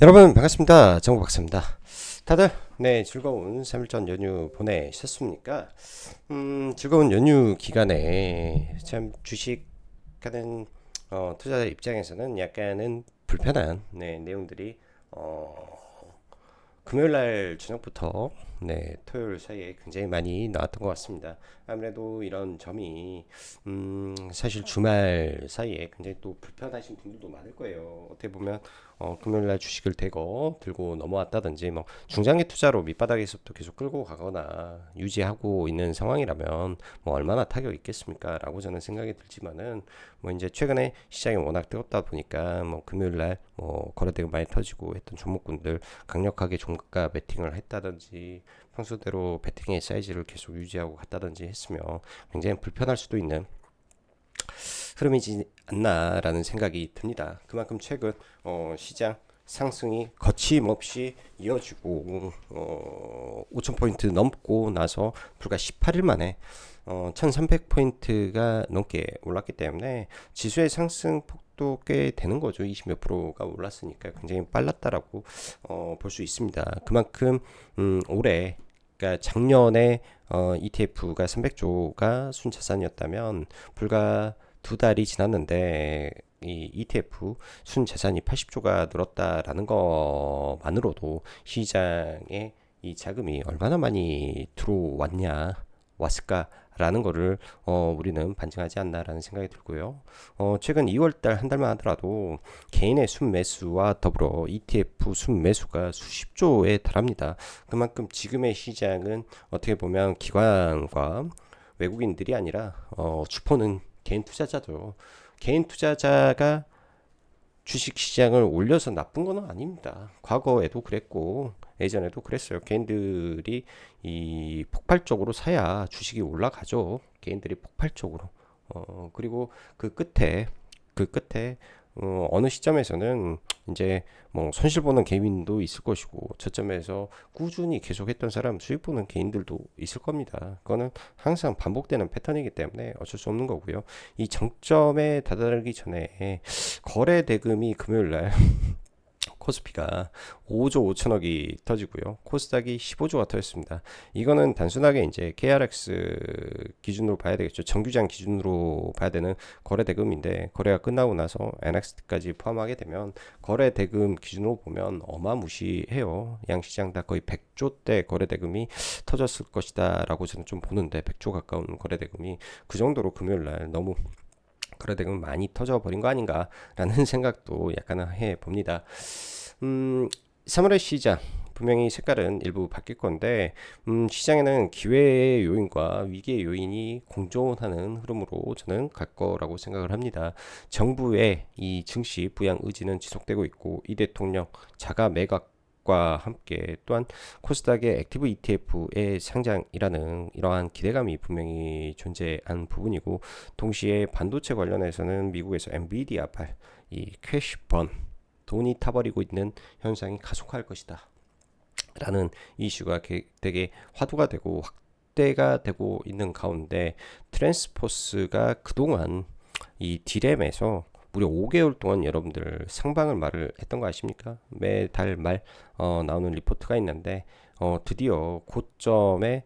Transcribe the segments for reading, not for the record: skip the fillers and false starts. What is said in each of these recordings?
여러분 반갑습니다. 정보 박사입니다. 다들 즐거운 3일전 연휴 보내셨습니까? 즐거운 연휴 기간에 참 주식하는 투자자 입장에서는 약간은 불편한 내용들이 금요일날 저녁부터 토요일 사이에 굉장히 많이 나왔던 것 같습니다. 아무래도 이런 점이 사실 주말 사이에 굉장히 또 불편하신 분들도 많을 거예요. 어떻게 보면 금요일날 주식을 들고 넘어왔다든지 뭐 중장기 투자로 밑바닥에서부터 계속 끌고 가거나 유지하고 있는 상황이라면 뭐 얼마나 타격이 있겠습니까? 라고 저는 생각이 들지만은 뭐 이제 최근에 시장이 워낙 뜨겁다 보니까 뭐 금요일날 뭐 거래대금 많이 터지고 했던 종목군들 강력하게 종가 베팅을 했다든지 평소대로 베팅의 사이즈를 계속 유지하고 갔다든지 했으면 굉장히 불편할 수도 있는 흐름이지 않나라는 생각이 듭니다. 그만큼 최근 시장 상승이 거침없이 이어지고 5,000포인트 넘고 나서 불과 18일 만에 1,300포인트가 넘게 올랐기 때문에 지수의 상승 폭도 꽤 되는 거죠. 20몇 프로가 올랐으니까 굉장히 빨랐다라고 볼 수 있습니다. 그만큼 올해 그러니까 작년에 ETF가 300조가 순자산이었다면 불과 두 달이 지났는데 이 ETF 순자산이 80조가 늘었다라는 것만으로도 시장에 이 자금이 얼마나 많이 들어왔냐 왔을까라는 거를 우리는 반증하지 않나라는 생각이 들고요. 최근 2월달 한 달만 하더라도 개인의 순매수와 더불어 ETF 순매수가 수십조에 달합니다. 그만큼 지금의 시장은 어떻게 보면 기관과 외국인들이 아니라 주포는 개인 투자자죠. 개인 투자자가 주식 시장을 올려서 나쁜 건 아닙니다. 과거에도 그랬고 예전에도 그랬어요. 개인들이 이 폭발적으로 사야 주식이 올라가죠. 개인들이 폭발적으로. 그리고 그 끝에 어느 시점에서는 이제 뭐 손실 보는 개인도 있을 것이고 저점에서 꾸준히 계속했던 사람 수익 보는 개인들도 있을 겁니다. 그거는 항상 반복되는 패턴이기 때문에 어쩔 수 없는 거고요. 이 정점에 다다르기 전에 거래 대금이 금요일날 코스피가 5조 5천억이 터지고요. 코스닥이 15조가 터졌습니다. 이거는 단순하게 이제 KRX 기준으로 봐야 되겠죠. 정규장 기준으로 봐야 되는 거래 대금인데 거래가 끝나고 나서 NXT까지 포함하게 되면 거래 대금 기준으로 보면 어마무시해요. 양시장 다 거의 100조대 거래 대금이 터졌을 것이다라고 저는 좀 보는데 100조 가까운 거래 대금이 그 정도로 금요일 날 너무 거래대금 많이 터져버린 거 아닌가라는 생각도 약간은 해봅니다. 3월의 시장 분명히 색깔은 일부 바뀔 건데 시장에는 기회의 요인과 위기의 요인이 공존하는 흐름으로 저는 갈 거라고 생각을 합니다. 정부의 이 증시 부양 의지는 지속되고 있고 이 대통령 자가 매각 과 함께 또한 코스닥의 액티브 ETF의 상장이라는 이러한 기대감이 분명히 존재한 부분이고 동시에 반도체 관련해서는 미국에서 엔비디아발 이 캐시번 돈이 타버리고 있는 현상이 가속화할 것이다 라는 이슈가 되게 화두가 되고 확대가 되고 있는 가운데 트랜스포스가 그동안 이 디램에서 무려 5개월 동안 여러분들 상방을 말을 했던 거 아십니까? 매달 말 나오는 리포트가 있는데 드디어 고점에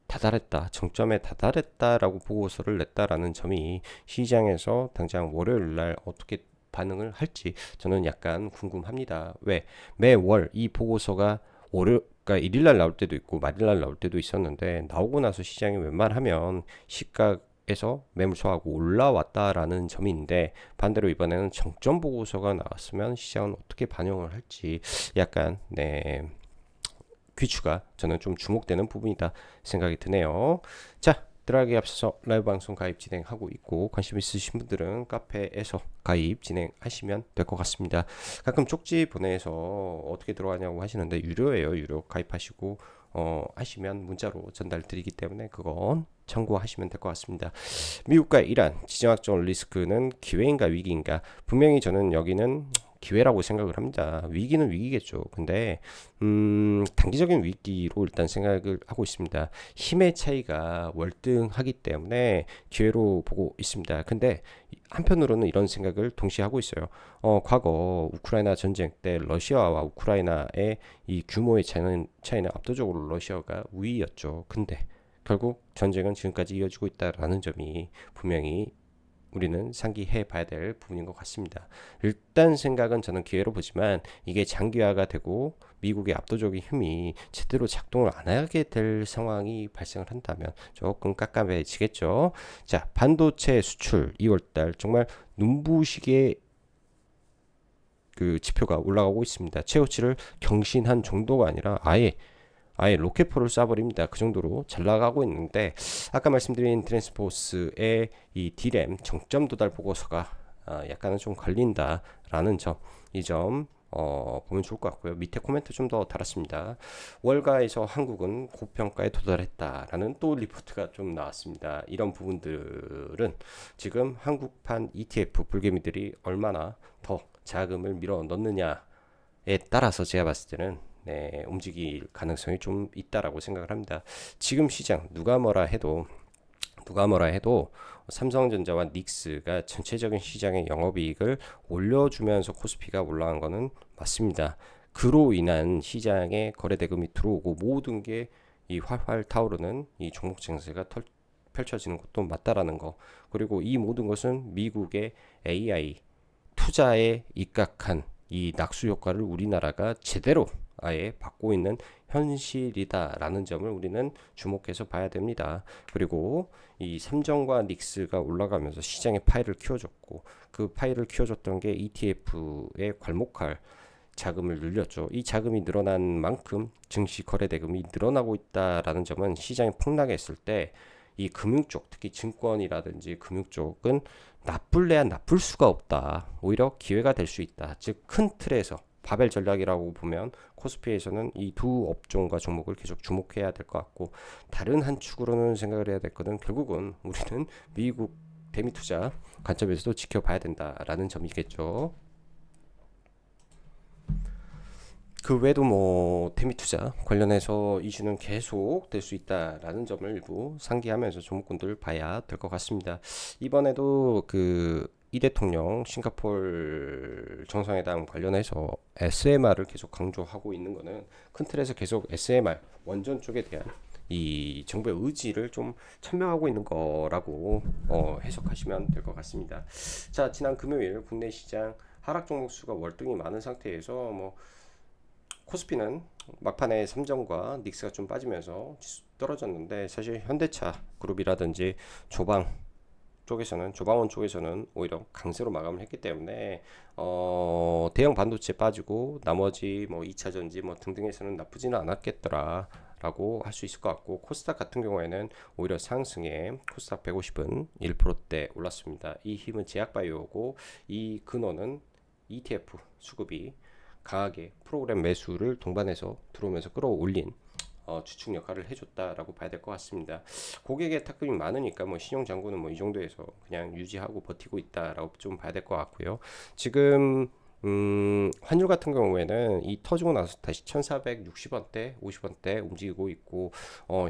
다다랐다, 정점에 다다랐다라고 보고서를 냈다라는 점이 시장에서 당장 월요일 날 어떻게 반응을 할지 저는 약간 궁금합니다. 왜 매월 이 보고서가 그러니까 일일날 나올 때도 있고 말일날 나올 때도 있었는데 나오고 나서 시장이 웬만하면 시가에서 매물소하고 올라왔다라는 점인데 반대로 이번에는 정점 보고서가 나왔으면 시장은 어떻게 반영을 할지 약간 귀추가 저는 좀 주목되는 부분이다 생각이 드네요. 자, 들어가기 앞서서 라이브 방송 가입 진행하고 있고 관심 있으신 분들은 카페에서 가입 진행하시면 될 것 같습니다. 가끔 쪽지 보내서 어떻게 들어가냐고 하시는데 유료예요. 유료 가입하시고 하시면 문자로 전달 드리기 때문에 그건 참고하시면 될 것 같습니다. 미국과 이란 지정학적 리스크는 기회인가 위기인가? 분명히 저는 여기는 기회라고 생각을 합니다. 위기는 위기겠죠. 근데 단기적인 위기로 일단 생각을 하고 있습니다. 힘의 차이가 월등하기 때문에 기회로 보고 있습니다. 근데 한편으로는 이런 생각을 동시에 하고 있어요. 과거 우크라이나 전쟁 때 러시아와 우크라이나의 이 규모의 차이는 압도적으로 러시아가 우위였죠. 근데 결국 전쟁은 지금까지 이어지고 있다라는 점이 분명히 우리는 상기해 봐야 될 부분인 것 같습니다. 일단 생각은 저는 기회로 보지만 이게 장기화가 되고 미국의 압도적인 힘이 제대로 작동을 안 하게 될 상황이 발생을 한다면 조금 깜깜해지겠죠. 자, 반도체 수출 2월달 정말 눈부시게 그 지표가 올라가고 있습니다. 최고치를 경신한 정도가 아니라 아예 로켓포를 쏴버립니다. 그 정도로 잘 나가고 있는데 아까 말씀드린 트랜스포스의 이 D램 정점 도달 보고서가 약간은 좀 걸린다라는 점, 이 점 보면 좋을 것 같고요. 밑에 코멘트 좀 더 달았습니다. 월가에서 한국은 고평가에 도달했다라는 또 리포트가 좀 나왔습니다. 이런 부분들은 지금 한국판 ETF 불개미들이 얼마나 더 자금을 밀어 넣느냐에 따라서 제가 봤을 때는 움직일 가능성이 좀 있다라고 생각을 합니다. 지금 시장 누가 뭐라 해도 삼성전자와 닉스가 전체적인 시장의 영업이익을 올려주면서 코스피가 올라간 거는 맞습니다. 그로 인한 시장에 거래대금이 들어오고 모든 게 이 활활 타오르는 이 종목 증세가 펼쳐지는 것도 맞다라는 거. 그리고 이 모든 것은 미국의 AI 투자에 입각한 이 낙수 효과를 우리나라가 제대로 아예 받고 있는 현실이다라는 점을 우리는 주목해서 봐야 됩니다. 그리고 이 삼성과 닉스가 올라가면서 시장의 파이를 키워줬고 그 파이를 키워줬던 게 ETF에 괄목할 자금을 늘렸죠. 이 자금이 늘어난 만큼 증시 거래 대금이 늘어나고 있다라는 점은 시장이 폭락했을 때 이 금융 쪽, 특히 증권이라든지 금융 쪽은 나쁠래야 나쁠 수가 없다. 오히려 기회가 될 수 있다. 즉 큰 틀에서 바벨 전략이라고 보면 코스피에서는 이 두 업종과 종목을 계속 주목해야 될 것 같고, 다른 한 축으로는 생각을 해야 될 것은 결국은 우리는 미국 대미 투자 관점에서도 지켜봐야 된다라는 점이겠죠. 그 외에도 뭐 대미 투자 관련해서 이슈는 계속 될 수 있다라는 점을 일부 상기하면서 종목군들 봐야 될 것 같습니다. 이번에도 그 이 대통령 싱가포르 정상회담 관련해서 SMR을 계속 강조하고 있는 거는 큰 틀에서 계속 SMR 원전 쪽에 대한 이 정부의 의지를 좀 천명하고 있는 거라고 해석하시면 될 것 같습니다. 자, 지난 금요일 국내 시장 하락 종목 수가 월등히 많은 상태에서 뭐 코스피는 막판에 삼성과 닉스가 좀 빠지면서 지수 떨어졌는데, 사실 현대차 그룹이라든지 조방원 쪽에서는 오히려 강세로 마감을 했기 때문에 대형 반도체 빠지고 나머지 뭐 2차 전지 뭐 등등에서는 나쁘지는 않았겠더라 라고 할 수 있을 것 같고, 코스닥 같은 경우에는 오히려 상승에 코스닥 150은 1%대 올랐습니다. 이 힘은 제약바이오고, 이 근원은 ETF 수급이 강하게 프로그램 매수를 동반해서 들어오면서 끌어올린 주축 역할을 해줬다라고 봐야 될 것 같습니다. 고객의 탁금이 많으니까 뭐 신용장구는 뭐 이 정도에서 그냥 유지하고 버티고 있다라고 좀 봐야 될 것 같고요. 지금 환율 같은 경우에는 이 터지고 나서 다시 1460원대 50원대 움직이고 있고,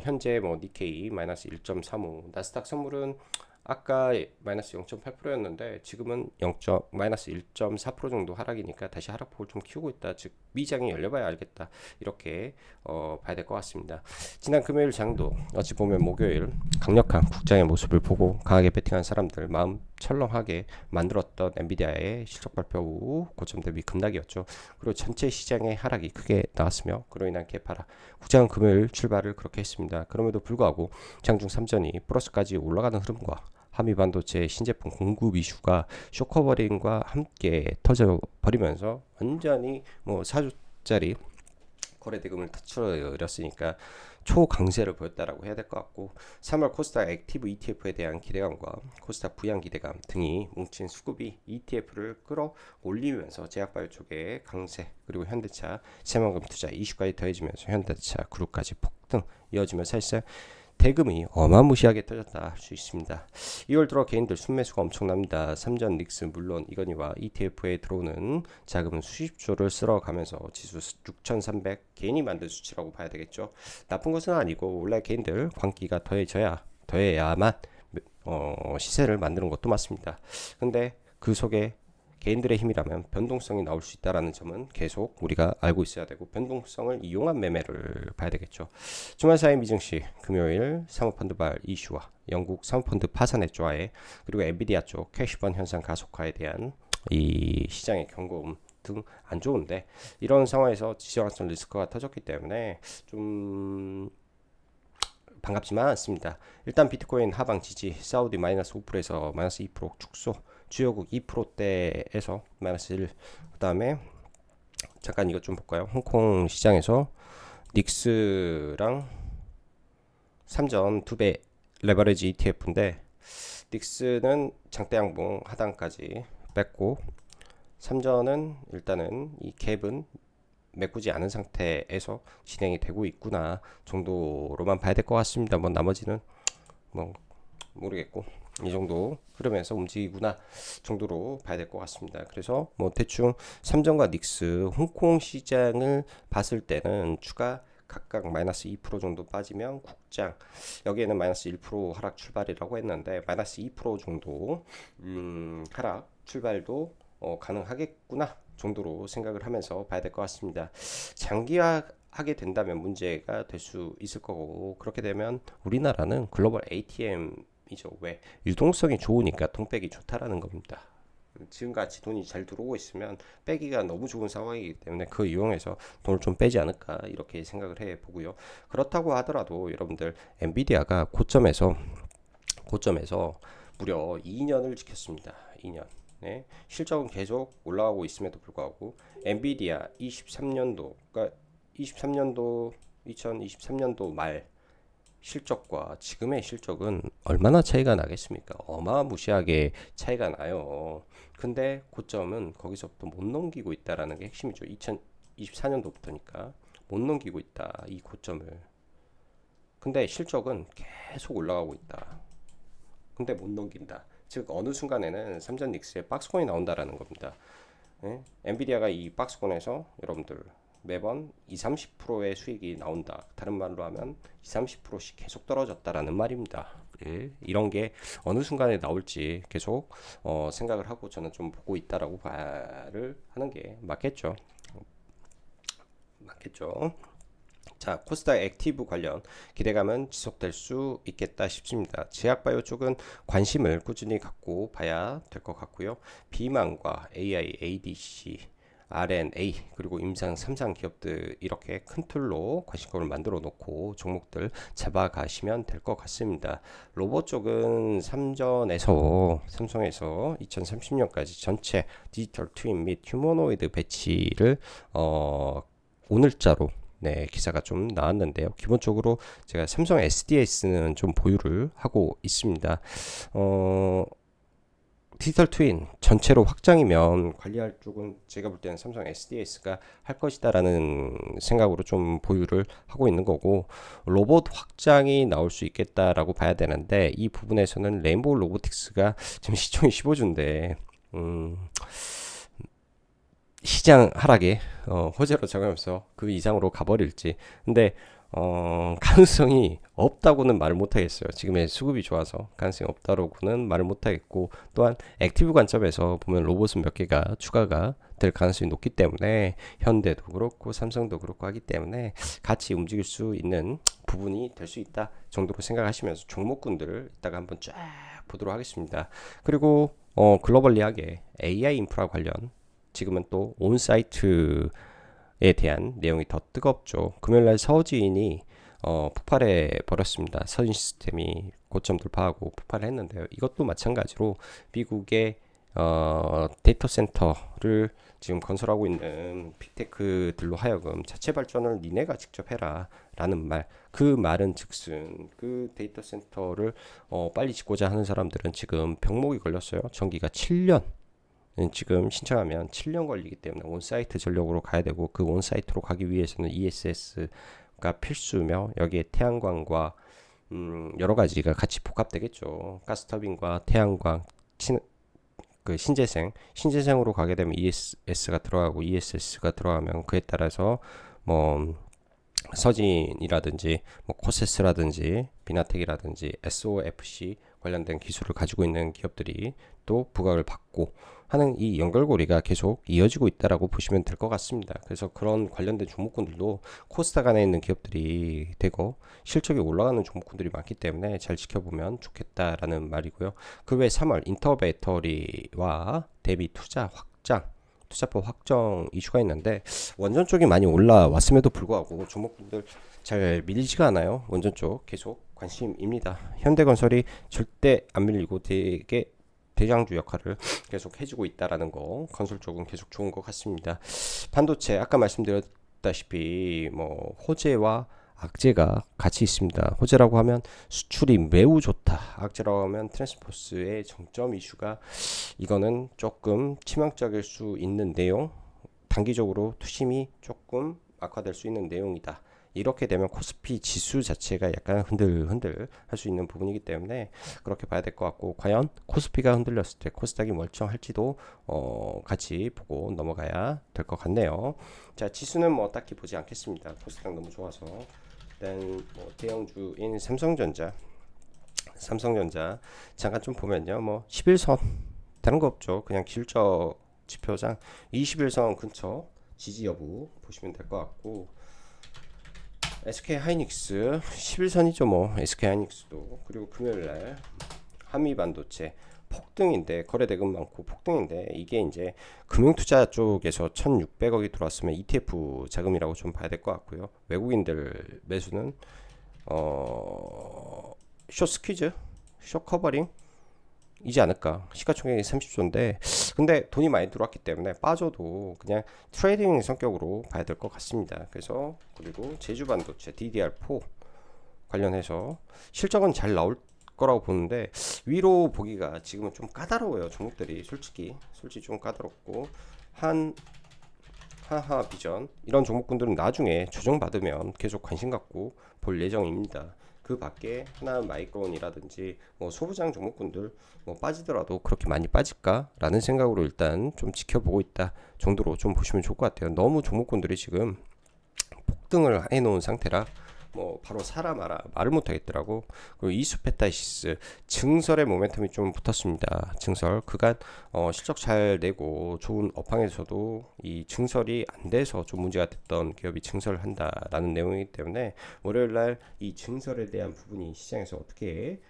현재 뭐 니케이 마이너스 1.35, 나스닥 선물은 아까 마이너스 0.8%였는데 지금은 마이너스 1.4% 정도 하락이니까 다시 하락폭을 좀 키우고 있다. 즉 미장이 열려봐야 알겠다. 이렇게 봐야 될 것 같습니다. 지난 금요일 장도 어찌 보면 목요일 강력한 국장의 모습을 보고 강하게 베팅한 사람들 마음 철렁하게 만들었던 엔비디아의 실적 발표 후 고점 대비 급락이었죠. 그리고 전체 시장의 하락이 크게 나왔으며 그로 인한 개파락. 국장은 금요일 출발을 그렇게 했습니다. 그럼에도 불구하고 장중 3전이 플러스까지 올라가는 흐름과 한미반도체 신제품 공급 이슈가 쇼커버링과 함께 터져버리면서 완전히 뭐 4조짜리 거래대금을 터트렸으니까 초강세를 보였다라고 해야 될 것 같고, 3월 코스닥 액티브 ETF에 대한 기대감과 코스닥 부양 기대감 등이 뭉친 수급이 ETF를 끌어올리면서 제약바이오 쪽의 강세, 그리고 현대차 새만금 투자 이슈까지 더해지면서 현대차 그룹까지 폭등 이어지며 사실상 대금이 어마무시하게 터졌다 할 수 있습니다. 2월 들어 개인들 순매수가 엄청납니다. 삼전 닉스 물론 이거니와 ETF에 들어오는 자금은 수십조를 쓸어가면서 지수 6,300 개인이 만든 수치라고 봐야 되겠죠. 나쁜 것은 아니고 원래 개인들 광기가 더해야만 시세를 만드는 것도 맞습니다. 근데 그 속에 개인들의 힘이라면 변동성이 나올 수 있다는 점은 계속 우리가 알고 있어야 되고 변동성을 이용한 매매를 봐야 되겠죠. 주말 사이 미증시 금요일 사모펀드발 이슈와 영국 사모펀드 파산의 조화에 그리고 엔비디아 쪽 캐시번 현상 가속화에 대한 이 시장의 경고음 등 안 좋은데 이런 상황에서 지정학적 리스크가 터졌기 때문에 좀 반갑지만 않습니다. 일단 비트코인 하방 지지 사우디 마이너스 5%에서 마이너스 2% 축소 주요국 2%대에서 마이너스 1. 그 다음에 잠깐 이것 좀 볼까요? 홍콩 시장에서 닉스랑 삼전 2배 레버리지 ETF인데 닉스는 장대 양봉 하단까지 뺐고 삼전은 일단은 이 갭은 메꾸지 않은 상태에서 진행이 되고 있구나 정도로만 봐야 될 것 같습니다. 뭐 나머지는 뭐 모르겠고 이 정도 흐름에서 움직이구나 정도로 봐야 될 것 같습니다. 그래서 뭐 대충 삼전과 닉스 홍콩 시장을 봤을 때는 추가 각각 마이너스 2% 정도 빠지면 국장 여기에는 마이너스 1% 하락 출발이라고 했는데 마이너스 2% 정도 하락 출발도 가능하겠구나 정도로 생각을 하면서 봐야 될 것 같습니다. 장기화하게 된다면 문제가 될 수 있을 거고 그렇게 되면 우리나라는 글로벌 ATM이죠. 왜? 유동성이 좋으니까 돈 빼기 좋다라는 겁니다. 지금같이 돈이 잘 들어오고 있으면 빼기가 너무 좋은 상황이기 때문에 그 이용해서 돈을 좀 빼지 않을까 이렇게 생각을 해 보고요. 그렇다고 하더라도 여러분들 엔비디아가 고점에서 무려 2년을 지켰습니다. 2년. 네, 실적은 계속 올라가고 있음에도 불구하고 엔비디아 23년도 그러니까 2023년도 말 실적과 지금의 실적은 얼마나 차이가 나겠습니까? 어마무시하게 차이가 나요. 근데 고점은 거기서부터 못 넘기고 있다라는 게 핵심이죠. 2024년도부터니까 못 넘기고 있다. 이 고점을. 근데 실적은 계속 올라가고 있다. 근데 못 넘긴다. 즉 어느 순간에는 삼전 닉스에 박스권이 나온다라는 겁니다. 예? 엔비디아가 이 박스권에서 여러분들 매번 20-30%의 수익이 나온다. 다른 말로 하면 20-30%씩 계속 떨어졌다라는 말입니다. 예? 이런 게 어느 순간에 나올지 계속 생각을 하고 저는 좀 보고 있다라고 말을 하는 게 맞겠죠. 자, 코스닥 액티브 관련 기대감은 지속될 수 있겠다 싶습니다. 제약바이오 쪽은 관심을 꾸준히 갖고 봐야 될 것 같고요. 비만과 AI, ADC, RNA 그리고 임상 3상 기업들 이렇게 큰 틀로 관심법을 만들어 놓고 종목들 잡아가시면 될 것 같습니다. 로봇 쪽은 삼성에서 2030년까지 전체 디지털 트윈 및 휴머노이드 배치를 오늘자로 네, 기사가 좀 나왔는데요. 기본적으로 제가 삼성 SDS는 좀 보유를 하고 있습니다. 디지털 트윈 전체로 확장이면 관리할 쪽은 제가 볼 때는 삼성 SDS가 할 것이다라는 생각으로 좀 보유를 하고 있는 거고 로봇 확장이 나올 수 있겠다라고 봐야 되는데 이 부분에서는 레인보우 로보틱스가 지금 시총이 15주인데 시장 하락에 호재로 작용해서 그 이상으로 가버릴지 근데 가능성이 없다고는 말을 못하겠어요. 지금의 수급이 좋아서 가능성이 없다고는 말을 못하겠고 또한 액티브 관점에서 보면 로봇은 몇 개가 추가가 될 가능성이 높기 때문에 현대도 그렇고 삼성도 그렇고 하기 때문에 같이 움직일 수 있는 부분이 될 수 있다 정도로 생각하시면서 종목군들을 이따가 한번 쫙 보도록 하겠습니다. 그리고 글로벌리하게 AI 인프라 관련 지금은 또 온사이트에 대한 내용이 더 뜨겁죠. 금요일날 서지인이 폭발해 버렸습니다. 서진 시스템이 고점 돌파하고 폭발을 했는데요. 이것도 마찬가지로 미국의 데이터 센터를 지금 건설하고 있는 빅테크들로 하여금 자체 발전을 니네가 직접 해라 라는 말. 그 말은 즉슨 그 데이터 센터를 빨리 짓고자 하는 사람들은 지금 병목이 걸렸어요. 전기가 7년 지금 신청하면 7년 걸리기 때문에 온사이트 전력으로 가야 되고 그 온사이트로 가기 위해서는 ESS가 필수며 여기에 태양광과 여러 가지가 같이 복합되겠죠. 가스터빈과 태양광, 그 신재생으로 가게 되면 ESS가 들어가고 ESS가 들어가면 그에 따라서 뭐 서진이라든지 뭐 코세스라든지 비나텍이라든지 SOFC 관련된 기술을 가지고 있는 기업들이 또 부각을 받고 하는 이 연결고리가 계속 이어지고 있다라고 보시면 될 것 같습니다. 그래서 그런 관련된 종목군들도 코스닥 안에 있는 기업들이 되고 실적이 올라가는 종목군들이 많기 때문에 잘 지켜보면 좋겠다라는 말이고요. 그 외 3월 인터배터리와 대비 투자법 확정 이슈가 있는데 원전 쪽이 많이 올라왔음에도 불구하고 종목분들 잘 밀리지가 않아요. 원전 쪽 계속 관심입니다. 현대건설이 절대 안 밀리고 되게 대장주 역할을 계속 해주고 있다라는 거, 건설 쪽은 계속 좋은 것 같습니다. 반도체 아까 말씀드렸다시피 뭐 호재와 악재가 같이 있습니다. 호재라고 하면 수출이 매우 좋다. 악재라고 하면 트랜스포스의 정점 이슈가 이거는 조금 치명적일 수 있는 내용, 단기적으로 투심이 조금 악화될 수 있는 내용이다. 이렇게 되면 코스피 지수 자체가 약간 흔들흔들 할 수 있는 부분이기 때문에 그렇게 봐야 될 것 같고, 과연 코스피가 흔들렸을 때 코스닥이 멀쩡할지도 같이 보고 넘어가야 될 것 같네요. 자, 지수는 뭐 딱히 보지 않겠습니다. 코스닥 너무 좋아서. 일단 뭐 대형주인 삼성전자 잠깐 좀 보면요, 뭐 11선 다른 거 없죠. 그냥 실적 지표상 21선 근처 지지 여부 보시면 될 것 같고, SK 하이닉스 11선이죠. 뭐 SK 하이닉스도. 그리고 금요일날 한미 반도체 폭등인데, 거래 대금 많고 폭등인데, 이게 이제 금융투자 쪽에서 1,600억이 들어왔으면 ETF 자금이라고 좀 봐야 될 것 같고요. 외국인들 매수는 숏 스퀴즈, 숏 커버링 이지 않을까. 시가총액이 30조인데 근데 돈이 많이 들어왔기 때문에 빠져도 그냥 트레이딩 성격으로 봐야 될 것 같습니다. 그래서 그리고 제주반도체 DDR4 관련해서 실적은 잘 나올 거라고 보는데 위로 보기가 지금은 좀 까다로워요. 종목들이 솔직히 좀 까다롭고, 하하 비전 이런 종목군들은 나중에 조정받으면 계속 관심 갖고 볼 예정입니다. 그 밖에 하나 마이크론이라든지 뭐 소부장 종목군들 뭐 빠지더라도 그렇게 많이 빠질까라는 생각으로 일단 좀 지켜보고 있다 정도로 좀 보시면 좋을 것 같아요. 너무 종목군들이 지금 폭등을 해놓은 상태라 뭐 바로 사라 마라 말을 못하겠더라고. 그리고 이수페타시스 증설의 모멘텀이 좀 붙었습니다. 증설 그간 실적 잘 내고 좋은 업황에서도 이 증설이 안 돼서 좀 문제가 됐던 기업이 증설을 한다라는 내용이기 때문에 월요일날 이 증설에 대한 부분이 시장에서 어떻게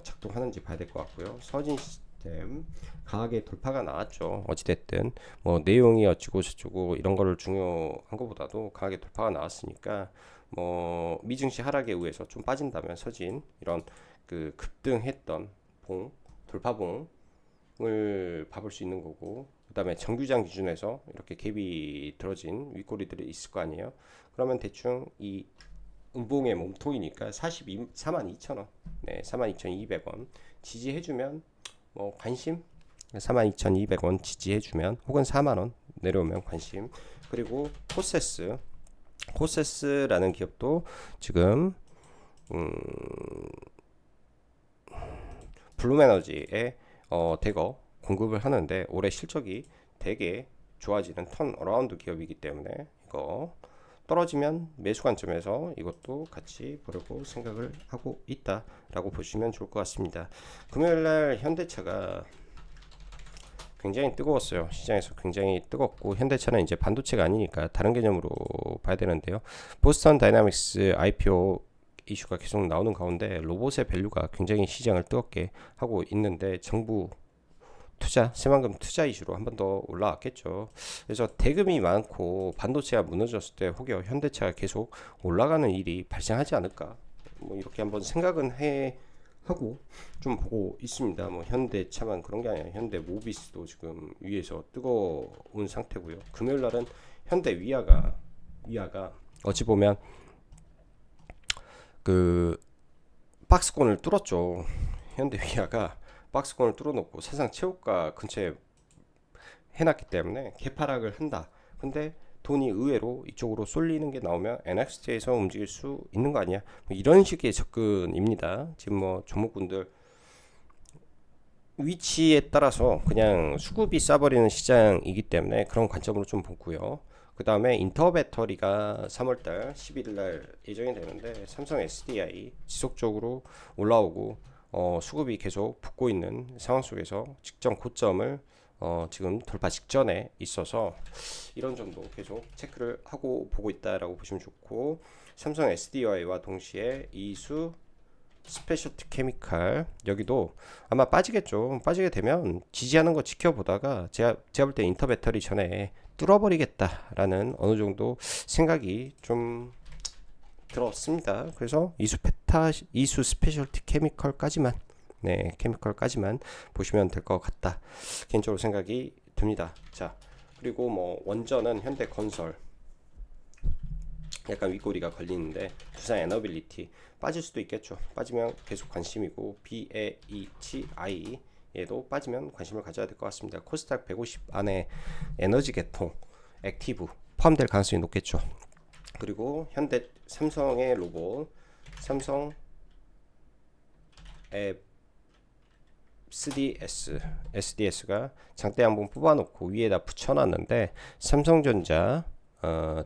작동하는지 봐야 될 것 같고요. 서진 시스템 강하게 돌파가 나왔죠. 어찌됐든 뭐 내용이 어찌고 저쩌고 이런 거를 중요한 것보다도 강하게 돌파가 나왔으니까 뭐 미증시 하락에 의해서 좀 빠진다면 서진 이런 그 급등했던 돌파봉을 봐볼 수 있는 거고, 그 다음에 정규장 기준에서 이렇게 갭이 들어진 윗꼬리들이 있을 거 아니에요. 그러면 대충 이 음봉의 몸통이니까 42만2천원, 네, 42,200원 지지해주면 뭐 관심, 42,200원 지지해주면, 혹은 4만원 내려오면 관심. 그리고 코세스라는 기업도 지금 블룸에너지에 대거 공급을 하는데 올해 실적이 되게 좋아지는 턴어라운드 기업이기 때문에 이거 떨어지면 매수 관점에서 이것도 같이 보려고 생각을 하고 있다라고 보시면 좋을 것 같습니다. 금요일날 현대차가 굉장히 뜨거웠어요. 시장에서 굉장히 뜨겁고, 현대차는 이제 반도체가 아니니까 다른 개념으로 봐야 되는데요. 보스턴 다이나믹스 IPO 이슈가 계속 나오는 가운데 로봇의 밸류가 굉장히 시장을 뜨겁게 하고 있는데, 정부 새만금 투자 이슈로 한 번 더 올라왔겠죠. 그래서 대금이 많고 반도체가 무너졌을 때 혹여 현대차가 계속 올라가는 일이 발생하지 않을까, 뭐 이렇게 한번 생각은 하고 좀 보고 있습니다. 뭐 현대차만 그런 게 아니라 현대 모비스도 지금 위에서 뜨거운 상태고요. 금요일 날은 현대 위아가 어찌 보면 그 박스권을 뚫었죠. 현대 위아가 박스권을 뚫어놓고 사상 최고가 근처에 해놨기 때문에 개파락을 한다. 근데 돈이 의외로 이쪽으로 쏠리는 게 나오면 NXT에서 움직일 수 있는 거 아니야? 뭐 이런 식의 접근입니다. 지금 뭐 종목군들 위치에 따라서 그냥 수급이 싸버리는 시장이기 때문에 그런 관점으로 좀 보고요. 그 다음에 인터 배터리가 3월달 11일날 예정이 되는데 삼성 SDI 지속적으로 올라오고 수급이 계속 붙고 있는 상황 속에서 직전 고점을 지금 돌파 직전에 있어서 이런 점도 계속 체크를 하고 보고 있다라고 보시면 좋고, 삼성 SDI와 동시에 이수 스페셜티 케미칼 여기도 아마 빠지겠죠. 빠지게 되면 지지하는 거 지켜보다가 제가 볼 때 인터 배터리 전에 뚫어버리겠다라는 어느 정도 생각이 좀 들었습니다. 그래서 이수 스페셜티 케미컬까지만, 네, 케미컬까지만 보시면 될 것 같다, 개인적으로 생각이 듭니다. 자, 그리고 뭐 원전은 현대건설 약간 윗꼬리가 걸리는데, 두산 에너빌리티 빠질 수도 있겠죠. 빠지면 계속 관심이고, BAETI 얘도 빠지면 관심을 가져야 될 것 같습니다. 코스닥 150 안에 에너지 계통, 액티브 포함될 가능성이 높겠죠. 그리고 삼성의 로봇, 삼성 SDS가 장대 한번 뽑아놓고 위에다 붙여놨는데, 삼성전자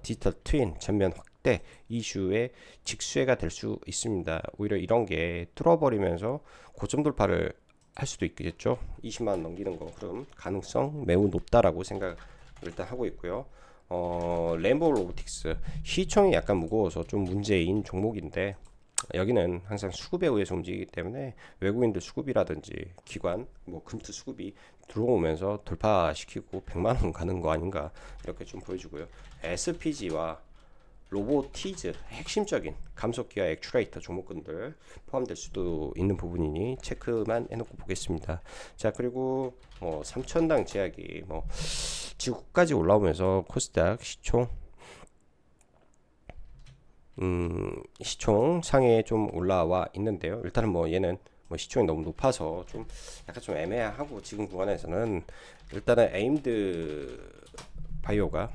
디지털 트윈 전면 확대 이슈의 직수해가 될 수 있습니다. 오히려 이런 게 뚫어버리면서 고점 돌파를 할 수도 있겠죠. 20만원 넘기는 거, 그럼 가능성 매우 높다라고 생각을 일단 하고 있고요. 램보 로보틱스 시총이 약간 무거워서 좀 문제인 종목인데, 여기는 항상 수급에 의해서 움직이기 때문에 외국인들 수급이라든지 기관 뭐 금투 수급이 들어오면서 돌파시키고 100만원 가는 거 아닌가, 이렇게 좀 보여주고요. SPG와 로보티즈 핵심적인 감속기와 액추레이터 종목군들 포함될 수도 있는 부분이니 체크만 해놓고 보겠습니다. 자, 그리고 3천당 제약이 지구까지 올라오면서 코스닥 시총 상에 좀 올라와 있는데요. 일단은 얘는 시총이 너무 높아서 좀 약간 좀 애매하고, 지금 구간에서는 일단은 바이오가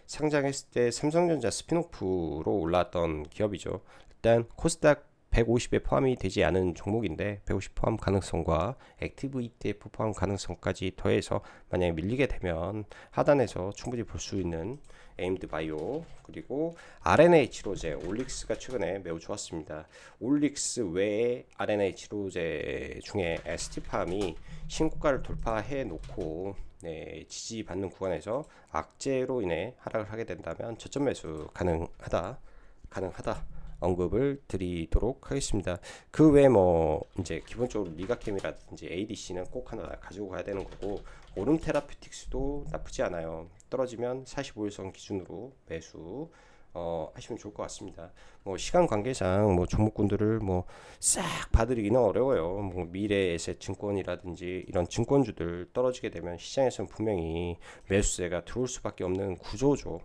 상장했을 때 삼성전자 스피노프로 올라왔던 기업이죠. 일단 코스닥 150에 포함이 되지 않은 종목인데, 150 포함 가능성과 액티브 ETF 포함 가능성까지 더해서 만약에 밀리게 되면 하단에서 충분히 볼 수 있는 에임드 바이오, 그리고 RNA 치료제 올릭스가 최근에 매우 좋았습니다. 올릭스 외에 RNA 치료제 중에 ST팜이 신고가를 돌파해 놓고, 네, 지지받는 구간에서 악재로 인해 하락을 하게 된다면 저점 매수 가능하다 언급을 드리도록 하겠습니다. 그 외에 이제 기본적으로 리가캠이라든지 ADC는 꼭 하나 가지고 가야 되는 거고, 오름 테라피틱스도 나쁘지 않아요. 떨어지면 45일선 기준으로 매수 하시면 좋을 것 같습니다. 시간 관계상 종목군들을 싹 봐드리기는 어려워요. 미래에셋 증권이라든지 이런 증권주들 떨어지게 되면 시장에서는 분명히 매수세가 들어올 수밖에 없는 구조죠.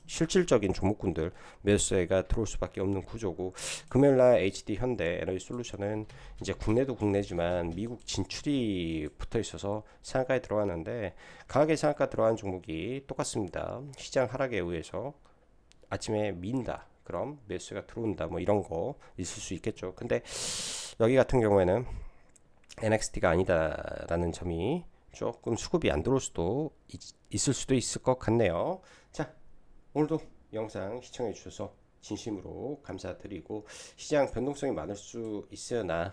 실질적인 종목군들 매수세가 들어올 수밖에 없는 구조고, 금요일날 HD 현대 에너지 솔루션은 이제 국내도 국내지만 미국 진출이 붙어 있어서 상한가에 들어왔는데, 강하게 상한가 들어간 종목이 똑같습니다. 시장 하락에 의해서 아침에 민다, 그럼 매수세가 들어온다, 이런 거 있을 수 있겠죠. 근데 여기 같은 경우에는 NXT가 아니다라는 점이 조금 수급이 안 들어올 수도 있을 수도 있을 것 같네요. 자, 오늘도 영상 시청해 주셔서 진심으로 감사드리고, 시장 변동성이 많을 수 있으나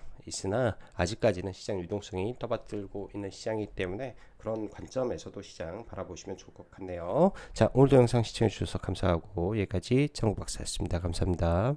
아직까지는 시장 유동성이 떠받들고 있는 시장이기 때문에 그런 관점에서도 시장 바라보시면 좋을 것 같네요. 자, 오늘도 영상 시청해 주셔서 감사하고, 여기까지 정국박사였습니다. 감사합니다.